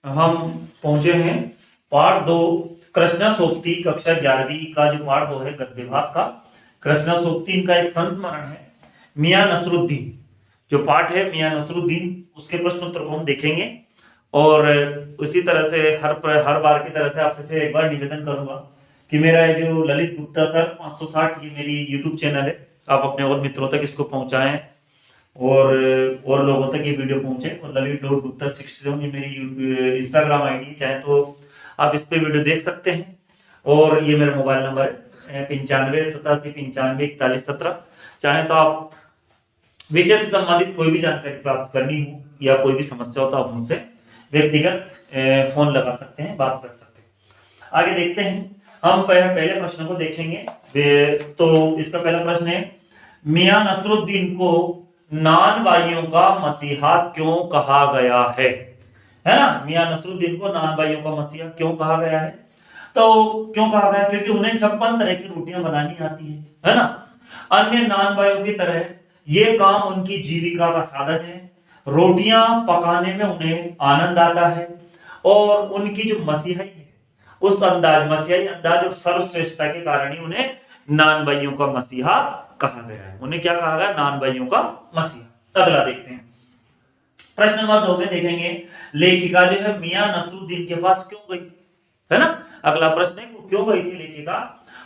हम पहुंचे हैं पाठ 2 कृष्णा सोक्ति कक्षा 11वीं का जो पाठ 2 है गद्य भाग का। कृष्णा सोक्ति इनका एक संस्मरण है। मियां नसरुद्दीन जो पाठ है मियां नसरुद्दीन उसके प्रश्न उत्तर को हम देखेंगे और उसी तरह से हर बार की तरह से आपसे फिर एक बार निवेदन करूंगा कि मेरा ये जो ललित गुप्ता सर 560 ये मेरी यूट्यूब चैनल है, आप अपने और मित्रों तक इसको पहुंचाएं और लोगों तक ये वीडियो पहुंचे। और ललित.गुप्ता67 ये मेरी इंस्टाग्राम आईडी, चाहे तो आप इस पे वीडियो देख सकते हैं। और ये मेरा मोबाइल नंबर है 9587954117। चाहे तो आप विषय से संबंधित कोई भी जानकारी प्राप्त करनी हो या कोई भी समस्या हो तो आप मुझसे व्यक्तिगत फोन लगा सकते हैं, बात कर सकते हैं। आगे देखते हैं, हम पहले प्रश्न को देखेंगे। तो इसका पहला प्रश्न है, मियां नसरुद्दीन को नान भाइयों का मसीहा क्यों कहा गया है ना। मियां नसरुद्दीन को नान भाइयों का मसीहा क्यों कहा गया है? तो क्यों कहा गया? क्योंकि उन्हें 56 तरह की रोटियां बनानी आती है ना। अन्य नान भाइयों की तरह ये काम उनकी जीविका का साधन है। रोटियां पकाने में उन्हें आनंद आता है और उनकी जो मसीहाई है उस मसीहाई अंदाज और सर्वश्रेष्ठता के कारण ही उन्हें नान भाइयों का मसीहा कहा गया है। उन्हें क्या कहा गया? नान भाइयों का मसीहा। अगला देखते हैं, प्रश्न नंबर 2 में देखेंगे, लेखिका जो है मियां नसरुद्दीन के पास क्यों गई, है ना। अगला प्रश्न है, वो क्यों गई थी लेखिका?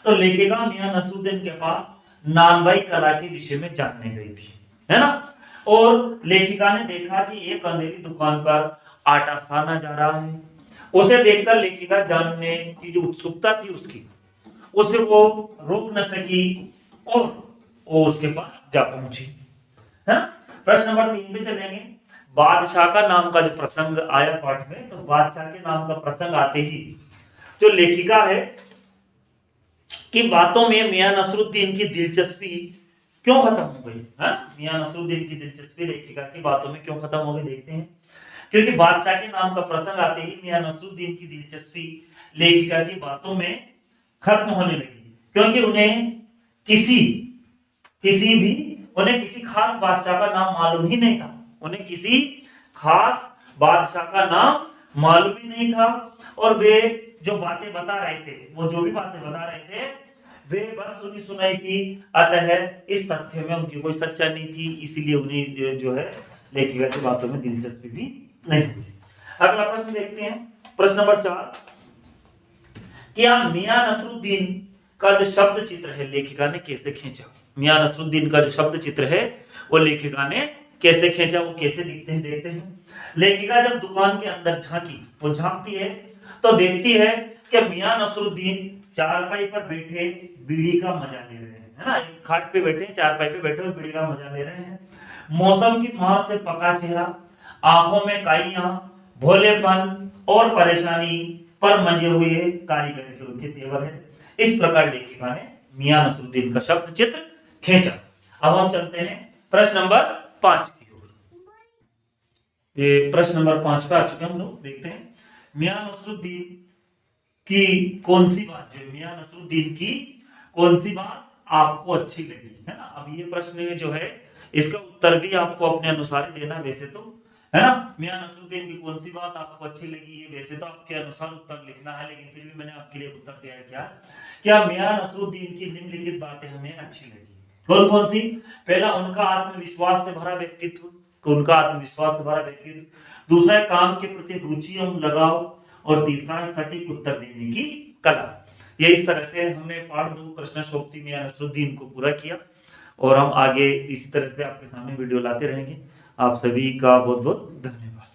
तो लेखिका मियां नसरुद्दीन के पास नानभाई कला के विषय में जानने गई थी, है ना। और लेखिका ने देखा कि एक अंधेरी दुकान पर आटा साना जा रहा है। उसे देखकर लेखिका जानने की जो उत्सुकता थी उसकी, उसे वो रोक न सकी और वो उसके पास जा पहुंची, है ना। प्रश्न नंबर 3 पे चलेंगे, बादशाह का नाम का जो प्रसंग आया पाठ में, तो बादशाह के नाम का प्रसंग आते ही जो लेखिका है कि बातों में मियां नसरुद्दीन की दिलचस्पी क्यों खत्म हो गई है। मियां नसरुद्दीन की दिलचस्पी लेखिका की बातों में क्यों खत्म हो गई, देखते हैं। क्योंकि बादशाह के नाम का प्रसंग आते ही मियां नसरुद्दीन की दिलचस्पी लेखिका की बातों में खत्म होने लगी, क्योंकि उन्हें किसी खास बादशाह का नाम मालूम ही नहीं था। उन्हें किसी खास बादशाह का नाम मालूम ही नहीं था और वे जो बातें बता रहे थे, वो जो भी बातें बता रहे थे वे बस सुनी सुनाई थी। अतः इस तथ्य में उनकी कोई सच्चाई नहीं थी, इसीलिए उन्हें जो है लेखिका की बातों में दिलचस्पी भी नहीं हुई। अगला प्रश्न देखते हैं, प्रश्न नंबर 4, क्या मियां नसरुद्दीन का जो शब्द चित्र है लेखिका ने कैसे खींचा? मियां नसरुद्दीन का जो शब्द चित्र है वो लेखिका ने कैसे खींचा, वो कैसे दिखते हैं, देखते हैं। लेखिका जब दुकान के अंदर झांकी, वो झांकती है तो देखती है कि मियां नसरुद्दीन चारपाई पर बैठे बीड़ी का मजा ले रहे हैं, है ना। एक खाट पे बैठे, चारपाई पे बैठे और बीड़ी का मजा ले रहे हैं। मौसम की मार से पका चेहरा, आंखों में काइयां, भोलेपन और परेशानी पर मंजे हुए कारीगर के उनके तेवर है। इस प्रकार लेखिका ने मियां नसरुद्दीन का शब्द चित्र खींचा। अब हम चलते हैं प्रश्न नंबर 5 की ओर। ये प्रश्न नंबर 5 पे आ चुके हम लोग, देखते हैं मियां नसरुद्दीन की कौन सी बात जो है, मियां नसरुद्दीन की कौन सी बात आपको अच्छी लगी, है ना। अब ये प्रश्न जो है इसका उत्तर भी आपको अपने अनुसार ही देना, वैसे तो, है ना। मियां नसरुद्दीन की कौन सी बात आपको अच्छी लगी है, वैसे तो आपके अनुसार उत्तर लिखना है, लेकिन फिर भी मैंने आपके लिए उत्तर दिया है। क्या मियां नसरुद्दीन की निम्नलिखित बातें हमें अच्छी लगी? कौन कौन सी? पहला, उनका आत्मविश्वास से भरा व्यक्तित्व, दूसरा, काम के प्रति रुचि एवं लगाव, और तीसरा, सटीक उत्तर देने की कला। ये इस तरह से हमने पाठ 2 कृष्णा सोक्ति मियां नसरुद्दीन को पूरा किया और हम आगे इसी तरह से आपके सामने वीडियो लाते रहेंगे। आप सभी का बहुत बहुत धन्यवाद।